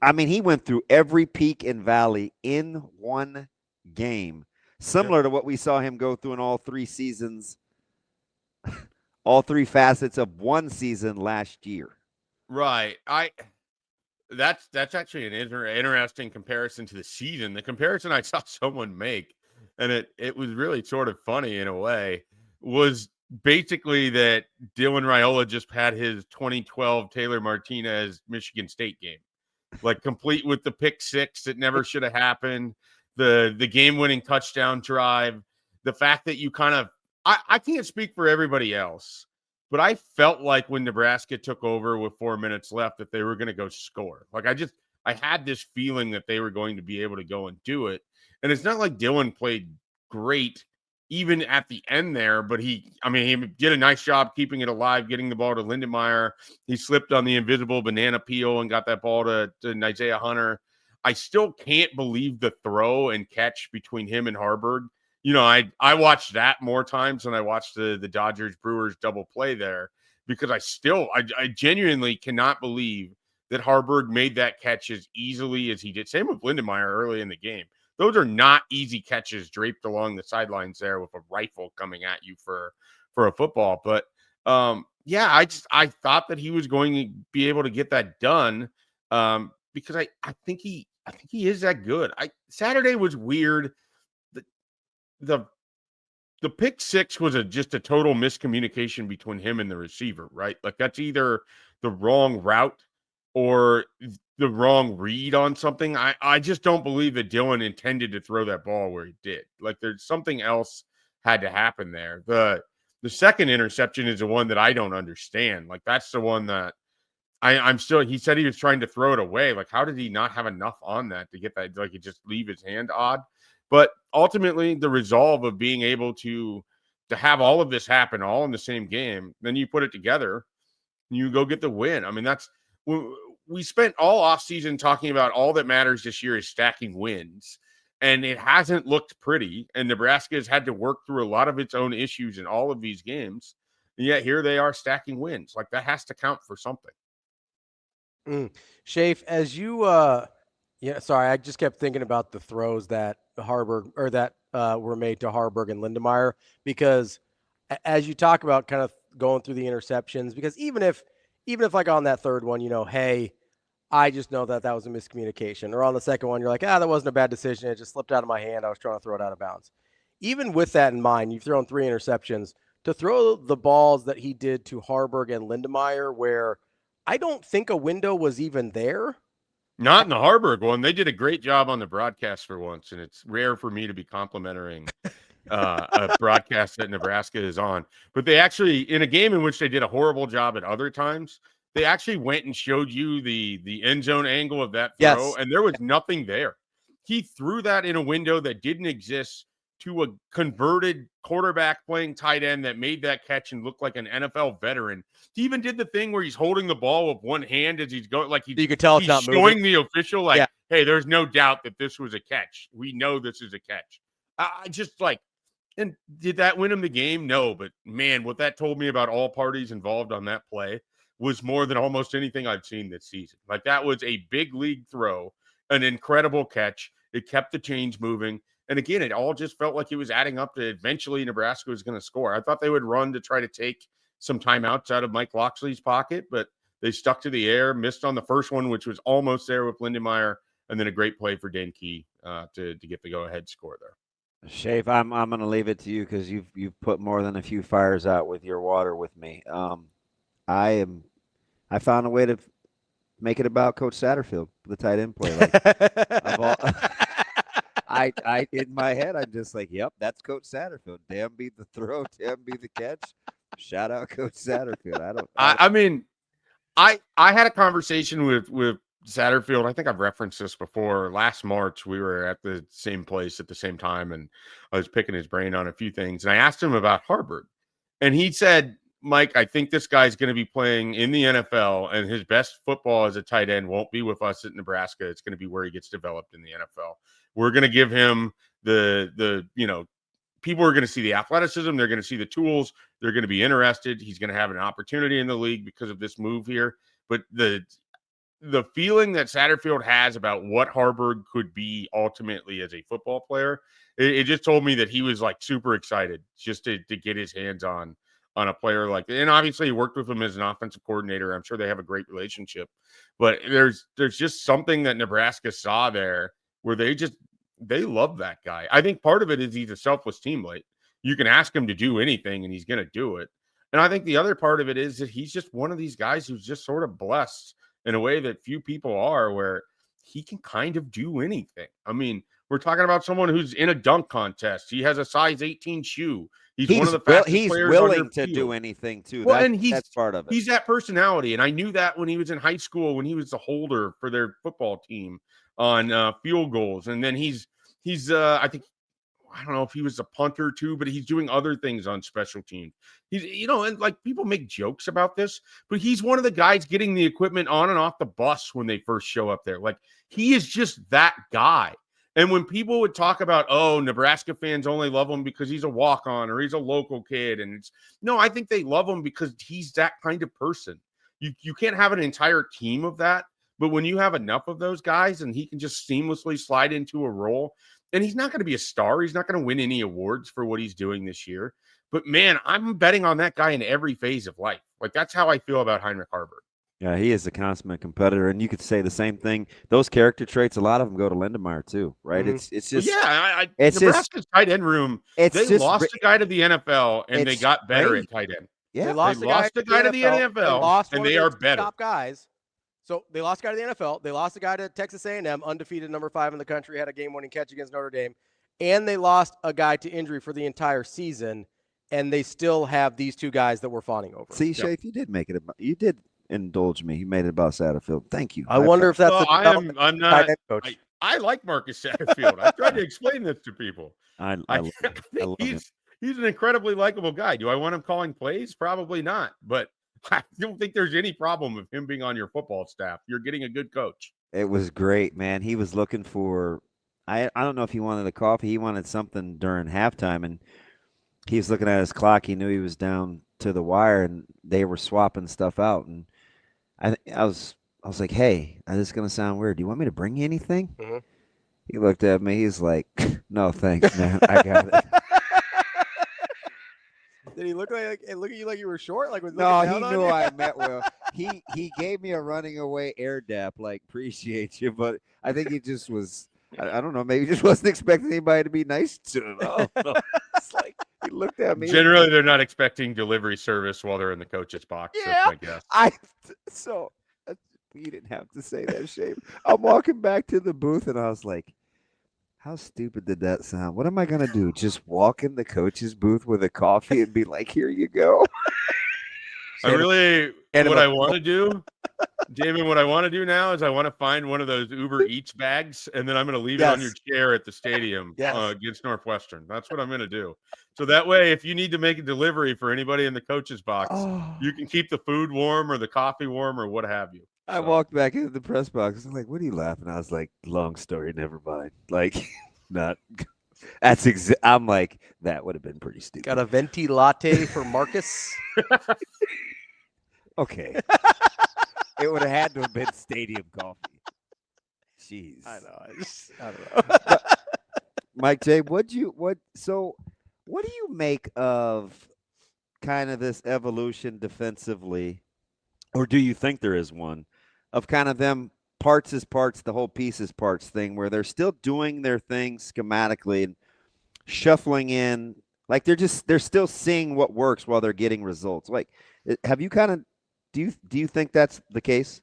he went through every peak and valley in one game, Yep. similar to what we saw him go through in all 3 seasons, all 3 facets of one season last year. Right. That's actually an interesting comparison to the season. The comparison I saw someone make, and it was really sort of funny in a way, was basically that Dylan Raiola just had his 2012 Taylor Martinez Michigan State game, like complete with the pick six that never should have happened, the game winning touchdown drive, the fact that you kind of I can't speak for everybody else, but I felt like when Nebraska took over with 4 minutes left that they were going to go score. Like I had this feeling that they were going to be able to go and do it. And it's not like Dylan played great even at the end there, but he did a nice job keeping it alive, getting the ball to Lindenmeyer. He slipped on the invisible banana peel and got that ball to Isaiah Hunter. I still can't believe the throw and catch between him and Haarberg. I watched that more times than I watched the Dodgers Brewers double play there, because I genuinely cannot believe that Haarberg made that catch as easily as he did. Same with Lindenmeyer early in the game. Those are not easy catches draped along the sidelines there with a rifle coming at you for a football. But I thought that he was going to be able to get that done, because I think he is that good. Saturday was weird. The pick six was just a total miscommunication between him and the receiver, right? Like that's either the wrong route or the wrong read on something. I just don't believe that Dylan intended to throw that ball where he did. Like there's something else had to happen there. The second interception is the one that I don't understand. Like that's the one that I'm still, he said he was trying to throw it away. Like, how did he not have enough on that to get that? Like, he just leave his hand odd. But ultimately, the resolve of being able to have all of this happen all in the same game, then you put it together, and you go get the win. I mean, we spent all offseason talking about all that matters this year is stacking wins, and it hasn't looked pretty. And Nebraska has had to work through a lot of its own issues in all of these games, and yet here they are stacking wins. Like that has to count for something. Schaefer, as you sorry, I just kept thinking about the throws that Haarberg or that were made to Haarberg and Lindenmeyer, because as you talk about kind of going through the interceptions, because even if like on that third one, hey, I just know that was a miscommunication, or on the second one, you're like, that wasn't a bad decision. It just slipped out of my hand. I was trying to throw it out of bounds. Even with that in mind, you've thrown 3 interceptions. To throw the balls that he did to Haarberg and Lindenmeyer, where I don't think a window was even there. Not in the Haarberg one. They did a great job on the broadcast for once, and it's rare for me to be complimenting a broadcast that Nebraska is on. But they actually, in a game in which they did a horrible job at other times, they actually went and showed you the end zone angle of that throw, Yes. and there was nothing there. He threw that in a window that didn't exist to a converted quarterback playing tight end that made that catch and looked like an NFL veteran. He even did the thing where he's holding the ball with one hand as he's going, like you could tell he's it's not showing moving. the official, like, hey, there's no doubt that this was a catch. We know this is a catch. I just like, and did that win him the game? No, but man, what that told me about all parties involved on that play was more than almost anything I've seen this season. Like that was a big league throw, an incredible catch. It kept the chains moving. And again, it all just felt like it was adding up to eventually Nebraska was going to score. I thought they would run to try to take some timeouts out of Mike Loxley's pocket, but they stuck to the air, missed on the first one, which was almost there with Lindenmeyer, and then a great play for Dan Key to get the go-ahead score there. Schaefer, I'm going to leave it to you because you've put more than a few fires out with your water with me. I found a way to make it about Coach Satterfield, the tight end play. I in my head, I'm just like, yep, that's Coach Satterfield. Damn be the throw, damn be the catch. Shout out Coach Satterfield. I had a conversation with Satterfield. I think I've referenced this before. Last March, we were at the same place at the same time, and I was picking his brain on a few things. And I asked him about Haarberg, and he said, Mike, I think this guy's going to be playing in the NFL, and his best football as a tight end won't be with us at Nebraska. It's going to be where he gets developed in the NFL. We're going to give him the people are going to see the athleticism. They're going to see the tools. They're going to be interested. He's going to have an opportunity in the league because of this move here. But the the feeling that Satterfield has about what Haarberg could be ultimately as a football player, it just told me that he was like super excited just to get his hands on a player like that. And obviously he worked with him as an offensive coordinator. I'm sure they have a great relationship, but there's just something that Nebraska saw there where they love that guy. I think part of it is he's a selfless teammate. You can ask him to do anything and he's going to do it. And I think the other part of it is that he's just one of these guys who's just sort of blessed in a way that few people are, where he can kind of do anything. I mean, we're talking about someone who's in a dunk contest. He has a size 18 shoe. He's one of the fastest players willing on to field. do anything too. Well, and that's part of it. He's that personality, and I knew that when he was in high school, when he was the holder for their football team on field goals, and then he's I think, I don't know if he was a punter too, but he's doing other things on special teams. He's, and like people make jokes about this, but he's one of the guys getting the equipment on and off the bus when they first show up there. Like, he is just that guy. And when people would talk about, oh, Nebraska fans only love him because he's a walk-on or he's a local kid, and no, I think they love him because he's that kind of person. You can't have an entire team of that, but when you have enough of those guys and he can just seamlessly slide into a role, and he's not going to be a star. He's not going to win any awards for what he's doing this year. But, man, I'm betting on that guy in every phase of life. Like, that's how I feel about Heinrich Haarberg. Yeah, he is a consummate competitor, and you could say the same thing. Those character traits, a lot of them go to Lindemeyer too, right? Mm-hmm. It's just it's Nebraska's tight end room. They lost a guy to the NFL, and they got better at tight end. Yeah, they lost a guy to the NFL, and they are better. Top guys. So they lost a guy to the NFL. They lost a guy to Texas A&M, undefeated number 5 in the country, had a game-winning catch against Notre Dame, and they lost a guy to injury for the entire season. And they still have these two guys that we're fawning over. See, Schaefer, you did make it about. You did indulge me. You made it about Satterfield. Thank you. I wonder if that's. I'm not. Coach. I like Marcus Satterfield. I tried to explain this to people. I love him. He's an incredibly likable guy. Do I want him calling plays? Probably not. But I don't think there's any problem with him being on your football staff. You're getting a good coach. It was great, man. He was looking for. I don't know if he wanted a coffee. He wanted something during halftime, and he was looking at his clock. He knew he was down to the wire, and they were swapping stuff out. And I was like, "Hey, this is gonna sound weird. Do you want me to bring you anything?" Mm-hmm. He looked at me. He's like, "No, thanks, man. I got it." Did he look at you like you were short? Like, no, he knew I meant well. He gave me a running away air dap, like, appreciate you, but I think he just was. I don't know. Maybe he just wasn't expecting anybody to be nice to him. It's like he looked at me. Generally, they're not expecting delivery service while they're in the coach's box. Yeah, that's my guess. You didn't have to say that, Schaefer. I'm walking back to the booth, and I was like, how stupid did that sound? What am I going to do? Just walk in the coach's booth with a coffee and be like, here you go? What I want to do, Damon, what I want to do now is I want to find one of those Uber Eats bags, and then I'm going to leave it on your chair at the stadium against Northwestern. That's what I'm going to do. So that way, if you need to make a delivery for anybody in the coach's box, you can keep the food warm or the coffee warm or what have you. I walked back into the press box. I'm like, what are you laughing? I was like, long story, never mind. Like, not. I'm like, that would have been pretty stupid. Got a venti latte for Marcus. Okay. It would have had to have been stadium coffee. Jeez. I don't know. Mike J, what do you make of kind of this evolution defensively, or do you think there is one, of kind of them parts is parts, the whole piece is parts thing, where they're still doing their thing schematically and shuffling in, like they're still seeing what works while they're getting results? Like, have you kind of do you think that's the case?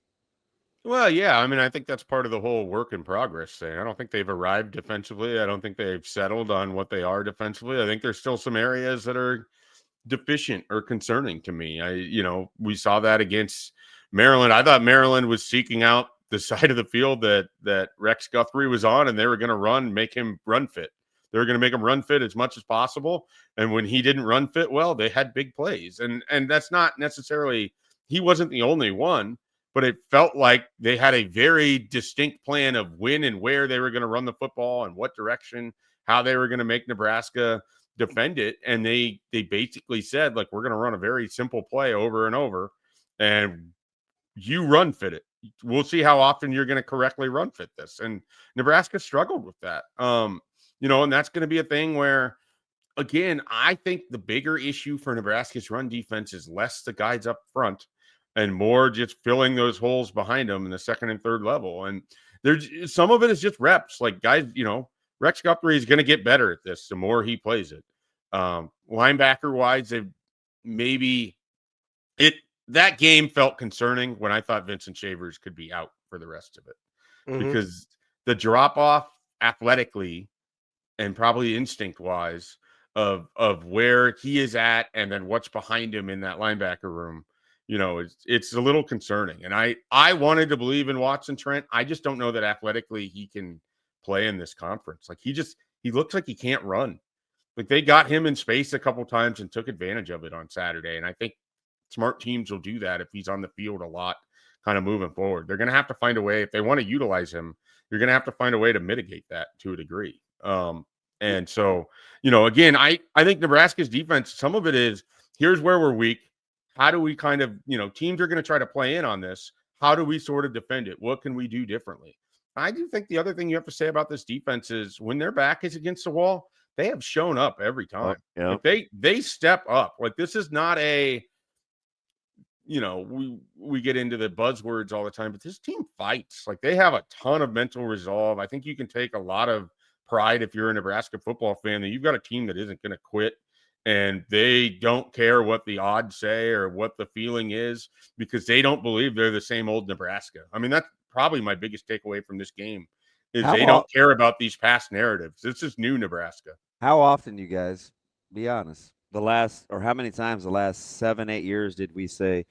Well, yeah. I mean, I think that's part of the whole work in progress thing. I don't think they've arrived defensively. I don't think they've settled on what they are defensively. I think there's still some areas that are deficient or concerning to me. We saw that against Maryland. I thought Maryland was seeking out the side of the field that Rex Guthrie was on, and they were going to make him run fit. They were going to make him run fit as much as possible. And when he didn't run fit well, they had big plays. And that's not necessarily, he wasn't the only one, but it felt like they had a very distinct plan of when and where they were going to run the football and what direction, how they were going to make Nebraska defend it. And they basically said, like, we're going to run a very simple play over and over, and you run fit it. we'll see how often you're going to correctly run fit this. And Nebraska struggled with that. And that's going to be a thing where, again, I think the bigger issue for Nebraska's run defense is less the guys up front and more just filling those holes behind them in the second and third level. And there's some of it is just reps. Like, guys, Rex Guthrie is going to get better at this the more he plays it. Linebacker wise, that game felt concerning when I thought Vincent Shavers could be out for the rest of it, because the drop off athletically and probably instinct wise of where he is at and then what's behind him in that linebacker room, it's a little concerning. And I wanted to believe in Watson Trent. I just don't know that athletically he can play in this conference. Like, he looks like he can't run. Like, they got him in space a couple times and took advantage of it on Saturday. And I think smart teams will do that if he's on the field a lot, kind of moving forward. They're going to have to find a way. If they want to utilize him, you're going to have to find a way to mitigate that to a degree. And so, again, I think Nebraska's defense, some of it is, here's where we're weak. How do we kind of, teams are going to try to play in on this. How do we sort of defend it? What can we do differently? I do think the other thing you have to say about this defense is when their back is against the wall, they have shown up every time. Like, they step up. Like, this is not a, we get into the buzzwords all the time, but this team fights. Like, they have a ton of mental resolve. I think you can take a lot of pride if you're a Nebraska football fan that you've got a team that isn't going to quit, and they don't care what the odds say or what the feeling is, because they don't believe they're the same old Nebraska. I mean, that's probably my biggest takeaway from this game is they don't care about these past narratives. This is new Nebraska. How often, you guys, be honest, how many times the last 7-8 years did we say,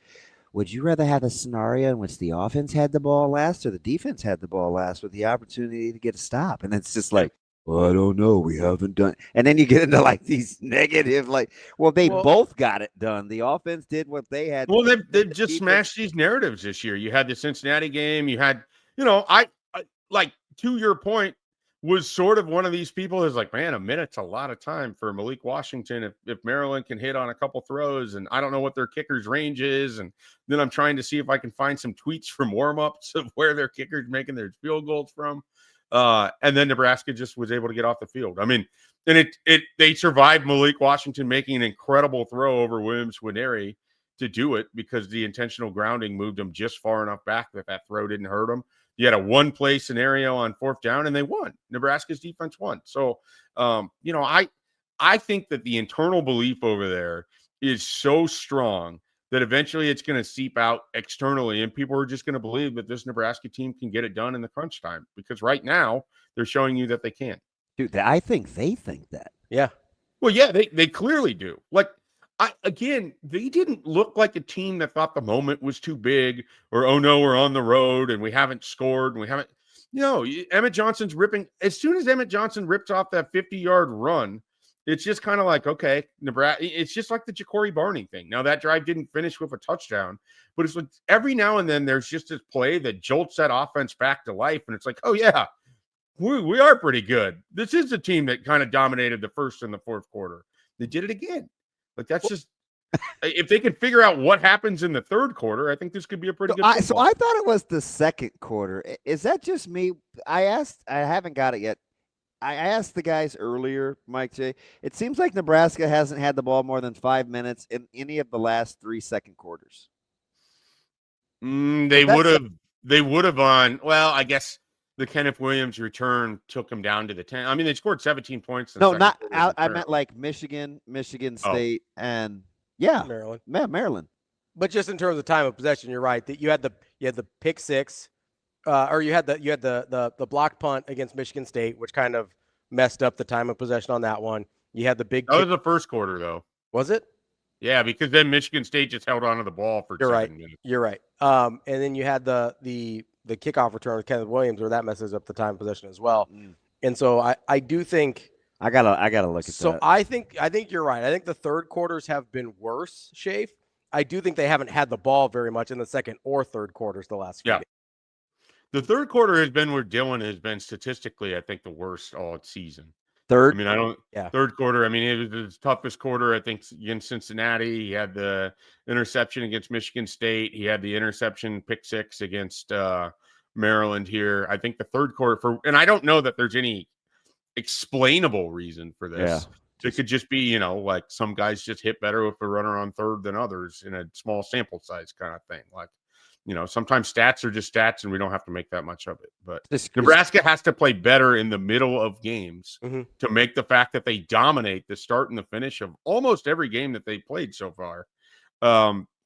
would you rather have a scenario in which the offense had the ball last or the defense had the ball last with the opportunity to get a stop? And it's just like, well, I don't know. We haven't done. And then you get into like these negative, they both got it done. The offense did what they had. Well, they've just smashed these narratives this year. You had the Cincinnati game. You had, I like, to your point, was sort of one of these people who's like, man, a minute's a lot of time for Malik Washington if Maryland can hit on a couple throws, and I don't know what their kicker's range is. And then I'm trying to see if I can find some tweets from warm-ups of where their kicker's making their field goals from. And then Nebraska just was able to get off the field. I mean, and they survived Malik Washington making an incredible throw over Williams Winery to do it, because the intentional grounding moved him just far enough back that throw didn't hurt him. You had a one-play scenario on fourth down, and they won. Nebraska's defense won. So, I think that the internal belief over there is so strong that eventually it's going to seep out externally, and people are just going to believe that this Nebraska team can get it done in the crunch time, because right now they're showing you that they can't. Dude, I think they think that. Yeah. Well, yeah, they clearly do. Like, they didn't look like a team that thought the moment was too big, or, oh no, we're on the road and we haven't scored and we haven't, Emmett Johnson's ripping. As soon as Emmett Johnson ripped off that 50-yard run, it's just kind of like, okay, Nebraska, it's just like the Ja'Cory Barney thing. Now, that drive didn't finish with a touchdown, but it's like every now and then there's just this play that jolts that offense back to life. And it's like, oh yeah, we are pretty good. This is the team that kind of dominated the first and the fourth quarter. They did it again. Like, that's just, if they could figure out what happens in the third quarter, I think this could be a pretty good football. So I thought it was the second quarter. Is that just me? I haven't got it yet. I asked the guys earlier, Mike J. It seems like Nebraska hasn't had the ball more than 5 minutes in any of the last 3 second quarters. They would have on. Well, I guess the Kenneth Williams return took them down to the 10. I mean, they scored 17 points. No, not out. I meant like Michigan State, and Maryland. But just in terms of time of possession, you're right that you had the pick six, or you had the block punt against Michigan State, which kind of messed up the time of possession on that one. You had the big. That was the first quarter, though. Was it? Yeah, because then Michigan State just held onto the ball for 7 minutes. You're right. And then you had the kickoff return with Kenneth Williams, where that messes up the time of possession as well. And so I do think I gotta look at that. So I think you're right. I think the third quarters have been worse, Schaefer. I do think they haven't had the ball very much in the second or third quarters the last few games. The third quarter has been where Dylan has been statistically, I think, the worst all season. Third. I mean, I don't. Yeah. Third quarter. I mean, it was his toughest quarter, I think, against Cincinnati. He had the interception against Michigan State. He had the interception pick six against Maryland here. I think the third quarter and I don't know that there's any explainable reason for this. It could just be, like some guys just hit better with a runner on third than others in a small sample size kind of thing. Like, sometimes stats are just stats and we don't have to make that much of it. But Nebraska has to play better in the middle of games to make the fact that they dominate the start and the finish of almost every game that they played so far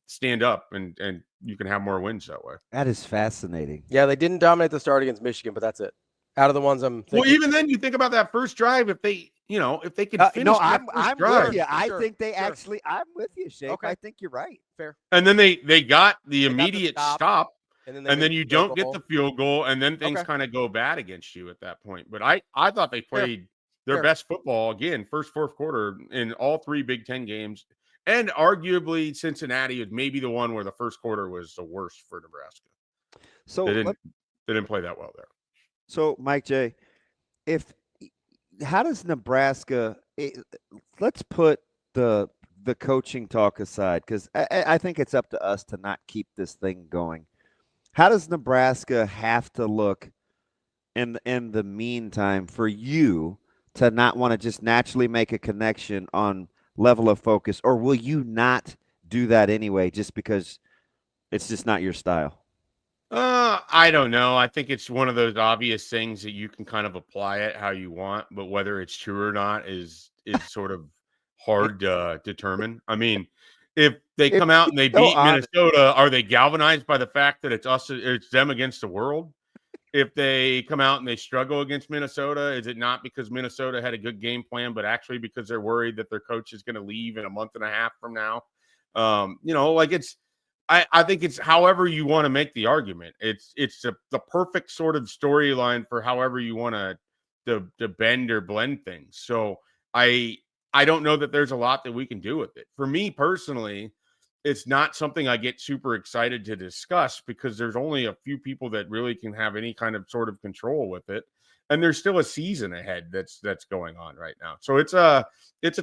stand up, and you can have more wins that way. That is fascinating. Yeah, they didn't dominate the start against Michigan, but that's it. Out of the ones I'm thinking. Well, even then, you think about that first drive. If they could finish I'm drive. with you. I think they actually. I'm with you, Shake. Okay. I think you're right. Fair. And then they got the immediate stop, and then you don't get the field goal, and then things kind of go bad against you at that point. But I thought they played their best football again, fourth quarter in all three Big Ten games, and arguably Cincinnati is maybe the one where the first quarter was the worst for Nebraska. So they didn't play that well there. So Mike J, how does Nebraska? Let's put the coaching talk aside, because I think it's up to us to not keep this thing going. How does Nebraska have to look in the meantime for you to not want to just naturally make a connection on level of focus, or will you not do that anyway just because it's just not your style? I don't know. I think it's one of those obvious things that you can kind of apply it how you want, but whether it's true or not is sort of hard to determine. I mean, if they come out and they beat Minnesota, are they galvanized by the fact that it's them against the world? If they come out and they struggle against Minnesota, is it not because Minnesota had a good game plan, but actually because they're worried that their coach is going to leave in a month and a half from now? I think it's however you want to make the argument. It's the perfect sort of storyline for however you want to bend or blend things. So I don't know that there's a lot that we can do with it. For me personally, it's not something I get super excited to discuss because there's only a few people that really can have any kind of sort of control with it. And there's still a season ahead that's going on right now. So it's a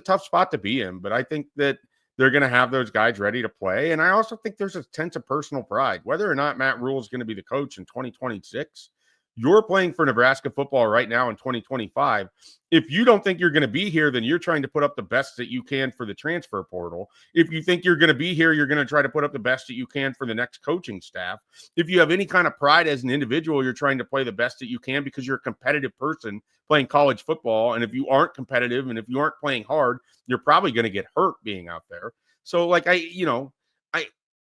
tough spot to be in, but I think that they're going to have those guys ready to play. And I also think there's a sense of personal pride. Whether or not Matt Rhule is going to be the coach in 2026, you're playing for Nebraska football right now in 2025. If you don't think you're going to be here, then you're trying to put up the best that you can for the transfer portal. If you think you're going to be here, you're going to try to put up the best that you can for the next coaching staff. If you have any kind of pride as an individual, you're trying to play the best that you can because you're a competitive person playing college football. And if you aren't competitive and if you aren't playing hard, you're probably going to get hurt being out there. So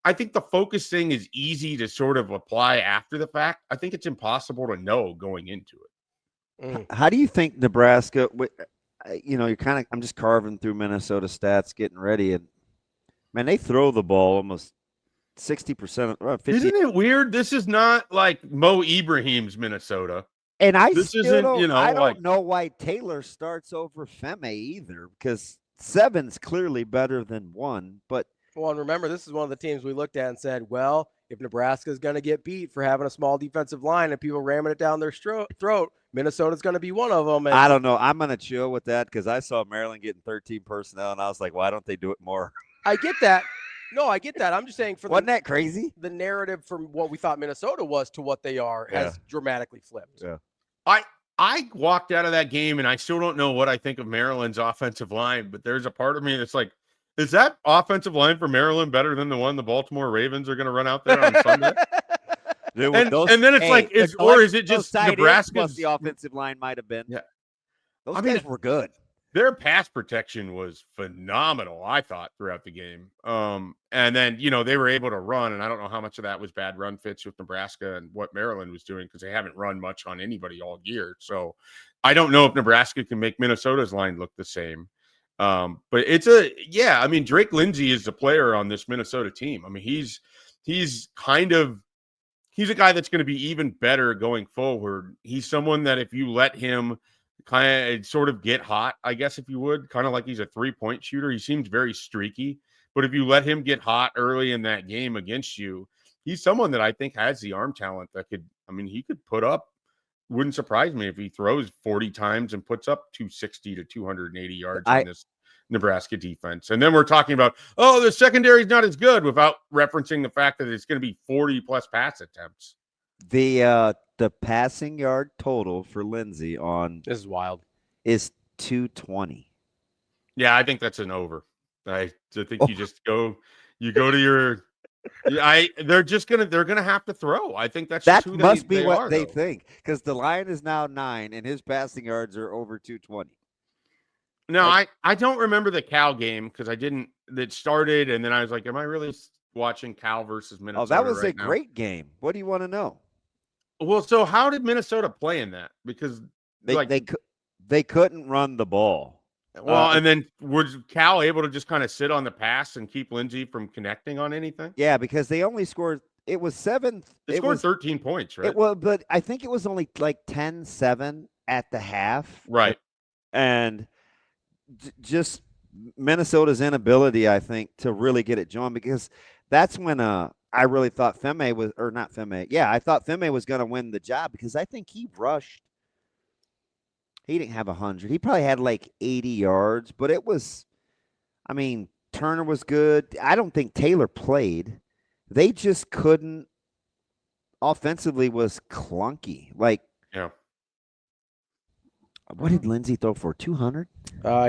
I think the focus thing is easy to sort of apply after the fact. I think it's impossible to know going into it. How do you think Nebraska, you're kind of, I'm just carving through Minnesota stats, getting ready, and man, they throw the ball almost 60%. 50%. Isn't it weird? This is not like Mo Ibrahim's Minnesota. And I don't know why Taylor starts over Feme either, because 7's clearly better than 1, but. Well, and remember, this is one of the teams we looked at and said, well, if Nebraska is going to get beat for having a small defensive line and people ramming it down their throat, Minnesota's going to be one of them. And I don't know. I'm going to chill with that because I saw Maryland getting 13 personnel, and I was like, why don't they do it more? I get that. No, I get that. I'm just saying wasn't that crazy? The narrative from what we thought Minnesota was to what they are has dramatically flipped. Yeah. I walked out of that game, and I still don't know what I think of Maryland's offensive line, but there's a part of me that's like, is that offensive line for Maryland better than the one the Baltimore Ravens are going to run out there on Sunday? And then it's like, or is it just Nebraska's the offensive line might have been? Yeah, those guys were good. Their pass protection was phenomenal, I thought, throughout the game. And then they were able to run, and I don't know how much of that was bad run fits with Nebraska and what Maryland was doing because they haven't run much on anybody all year. So I don't know if Nebraska can make Minnesota's line look the same. But Drake Lindsey is the player on this Minnesota team. I mean, he's a guy that's going to be even better going forward. He's someone that if you let him kind of sort of get hot, I guess, if you would, kind of like he's a 3-point shooter. He seems very streaky, but if you let him get hot early in that game against you, he's someone that I think has the arm talent that he could put up wouldn't surprise me if he throws 40 times and puts up 260 to 280 yards on this Nebraska defense. And then we're talking about, oh, the secondary is not as good, without referencing the fact that it's going to be 40 plus pass attempts. The passing yard total for Lindsey on This is wild. Is 220. Yeah, I think that's an over. I think you just go to your. They're gonna have to throw. I think that's that just who must they be what are, they though. think, because the line is now 9 and his passing yards are over 220. No, I don't remember the Cal game because I didn't. That started, and then I was like, "Am I really watching Cal versus Minnesota?" Oh, that was right a now? great game. What do you want to know? Well, so how did Minnesota play in that? Because they couldn't run the ball. Well, and then was Cal able to just kind of sit on the pass and keep Lindsey from connecting on anything? Yeah, because they only scored. It was 7. They scored 13 points, right? But I think it was only like 10-7 at the half. Right. And just Minnesota's inability, I think, to really get it going, because that's when I really thought Femme was, or not Femme. Yeah, I thought Femme was going to win the job, because I think he rushed. He didn't have 100. He probably had like 80 yards, but it was, I mean, Turner was good. I don't think Taylor played. They just couldn't. Offensively was clunky. Like, yeah. What did Lindsey throw for? 200?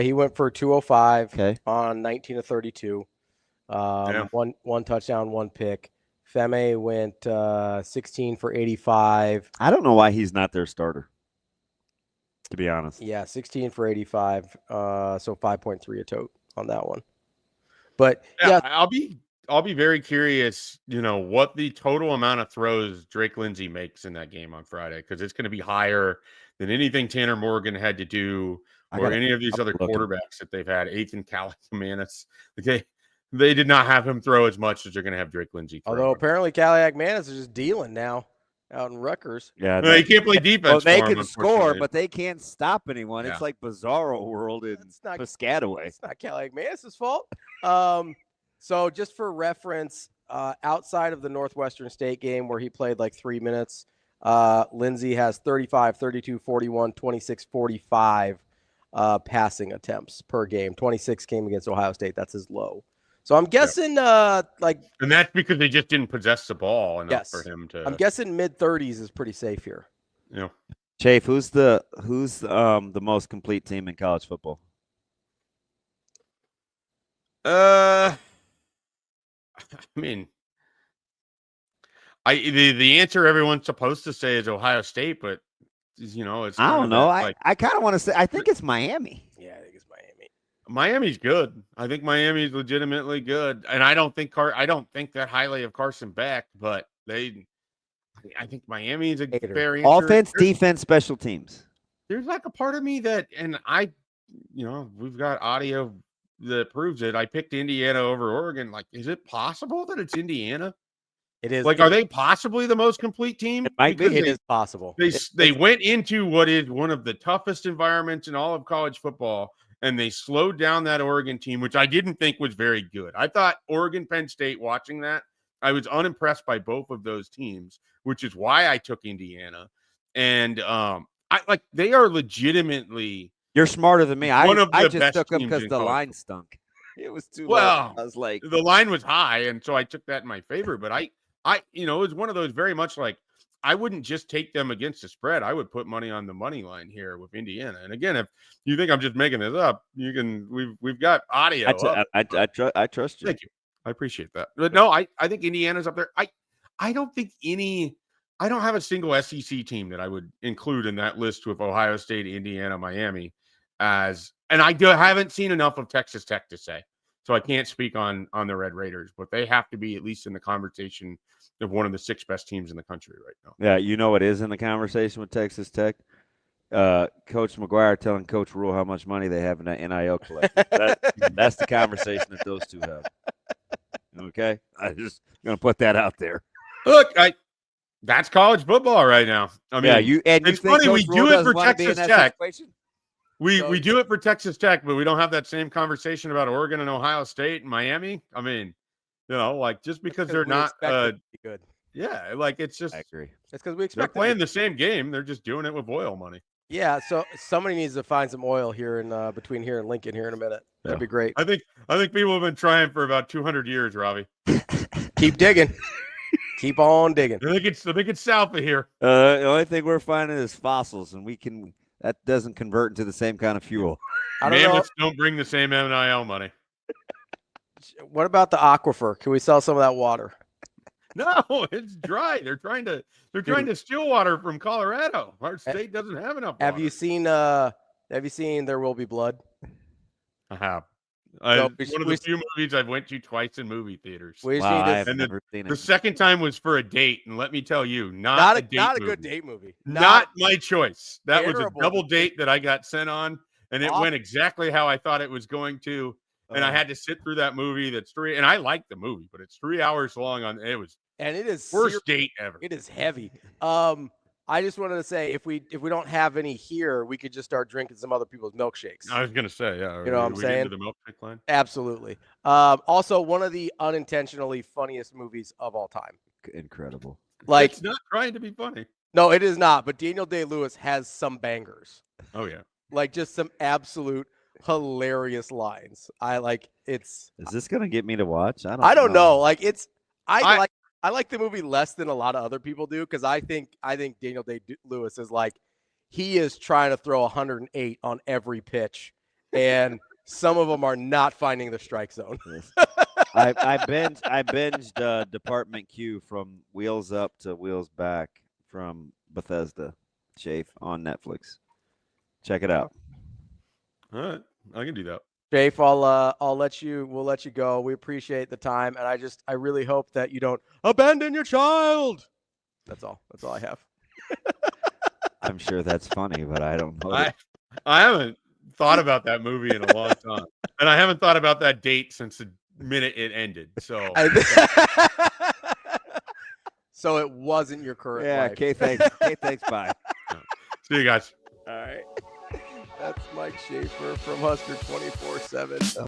He went for 205 Okay. on 19 of 32. One touchdown, one pick. Femme went 16 for 85. I don't know why he's not their starter, to be honest. Yeah, 16 for 85. So 5.3 a tote on that one. But yeah, I'll be very curious, what the total amount of throws Drake Lindsey makes in that game on Friday, because it's going to be higher than anything Tanner Morgan had to do, or any of these other quarterbacks that they've had. Ethan Kaliakmanis, they did not have him throw as much as they're going to have Drake Lindsey throw. Although apparently Kaliakmanis is just dealing now out in Rutgers. Yeah, they can't play defense. Well, they can score, but they can't stop anyone. Yeah. It's like Bizarro World in Piscataway. It's not Kaliakmanis' fault. So just for reference, outside of the Northwestern State game where he played like 3 minutes, Lindsey has 35, 32, 41, 26, 45 passing attempts per game. 26 came against Ohio State. That's his low. So I'm guessing and that's because they just didn't possess the ball enough for him to. I'm guessing mid-30s is pretty safe here. Yeah. Chafe, who's the most complete team in college football? I mean, the answer everyone's supposed to say is Ohio State, but it's I don't know. I kind of want to say I think it's Miami. Yeah, I think it's Miami. Miami's good. I think Miami's legitimately good, and I don't think that highly of Carson Beck, but I think Miami's a fair answer. Offense, defense, special teams. There's like a part of me that, and we've got audio that proves it. I picked Indiana over Oregon. Like, is it possible that it's Indiana? It is. Like, are they possibly the most complete team? It might be. It is possible. They went into what is one of the toughest environments in all of college football, and they slowed down that Oregon team, which I didn't think was very good. I thought Oregon, Penn State, watching that, I was unimpressed by both of those teams, which is why I took Indiana. And they are legitimately. You're smarter than me. I just took them because the line stunk. It was too low. I was like, the line was high, and so I took that in my favor. But it was one of those very much like, I wouldn't just take them against the spread. I would put money on the money line here with Indiana. And again, if you think I'm just making this up, you can. We've got audio. I trust you. Thank you. I appreciate that. But no, I think Indiana's up there. I don't think I don't have a single SEC team that I would include in that list with Ohio State, Indiana, Miami and I haven't seen enough of Texas Tech to say, so I can't speak on the Red Raiders, but they have to be at least in the conversation of one of the 6 best teams in the country right now. Yeah, it is in the conversation with Texas Tech. Coach McGuire telling Coach Rhule how much money they have in that NIL collection. That's the conversation that those two have. Okay, I'm just gonna put that out there. Look, that's college football right now. I mean, it's funny we do it for Texas Tech. We do it for Texas Tech, but we don't have that same conversation about Oregon and Ohio State and Miami. I mean, just because they're not good. Yeah, like it's just I agree. It's because we they're expect playing the same game. They're just doing it with oil money. Yeah, so somebody needs to find some oil here in between here and Lincoln here in a minute. That'd be great. I think people have been trying for about 200 years, Ravi. Keep digging. Keep on digging. I think it's south of here. The only thing we're finding is fossils, and that doesn't convert into the same kind of fuel. I don't know. Mammoths don't bring the same NIL money. What about the aquifer? Can we sell some of that water? No, it's dry. They're trying to steal water from Colorado. Our state doesn't have enough water. Have you seen There Will Be Blood? I have. No, One of the few movies I've went to twice in movie theaters. We just Wow, need I've to, never seen The it. second time was for a date, and let me tell you, not a good date movie. Not my choice. That was a terrible. double date that I got sent on, and it went exactly how I thought it was going to. And I had to sit through that movie. That's 3, and I like the movie, but it's 3 hours long. And it is worst date ever. It is heavy. I just wanted to say if we don't have any here, we could just start drinking some other people's milkshakes. I was gonna say, yeah. You know what I'm saying? The milkshake line. Absolutely. Also, one of the unintentionally funniest movies of all time. Incredible. Like, It's not trying to be funny. no, it is not. But Daniel Day-Lewis has some bangers. Oh yeah. Like just some absolute hilarious lines. Is this gonna get me to watch? I don't know. Like I like the movie less than a lot of other people do because I think Daniel Day-Lewis is like he is trying to throw 108 on every pitch, and some of them are not finding the strike zone. I binged Department Q from Wheels Up to Wheels Back from Bethesda, Schaefer on Netflix. Check it out. All right, I can do that. Schaefer, we'll let you go. We appreciate the time, and I really hope that you don't abandon your child. That's all I have. I'm sure that's funny, but I don't know. I haven't thought about that movie in a long time, and I haven't thought about that date since the minute it ended. So, so it wasn't your current life. Okay, thanks. Okay, thanks. Bye. See you guys. All right. That's Mike Schaefer from Husker247.